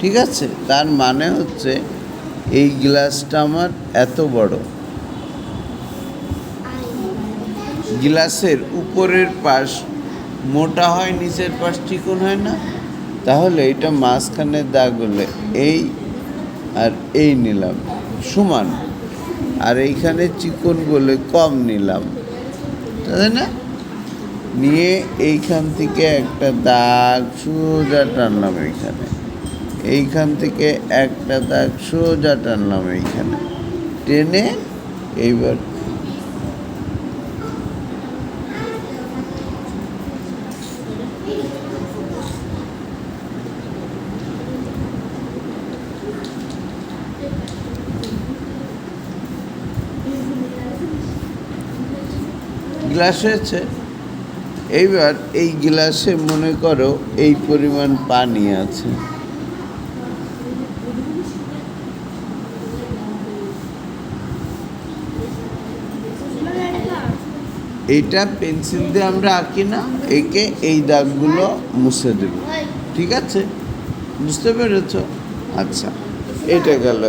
ঠিক আছে, তার মানে হচ্ছে এই গ্লাসটা আমার এত বড়। গ্লাসের উপরের পাশ মোটা হয়, নিচের পাশ চিকন হয় না? তাহলে এটা মাঝখানের দাগ হলে এই আর এই নিলাম সমান, আর এইখানে চিকন বলে কম নিলাম, তাই না? নিয়ে এইখান থেকে একটা দাগ সোজা টানলাম এইখানে, এইখান থেকে একটা দাগ সোজা টানলাম এইখানে, টেনে এইবার গ্লাস হয়েছে। এইবার এই গ্লাসে মনে করো এই পরিমাণ পানি আছে, এইটা পেন্সিল দিয়ে আমরা আঁকি না, একে এই দাগগুলো মুছে দেব। ঠিক আছে, বুঝতে পেরেছ? আচ্ছা, এটা গেল।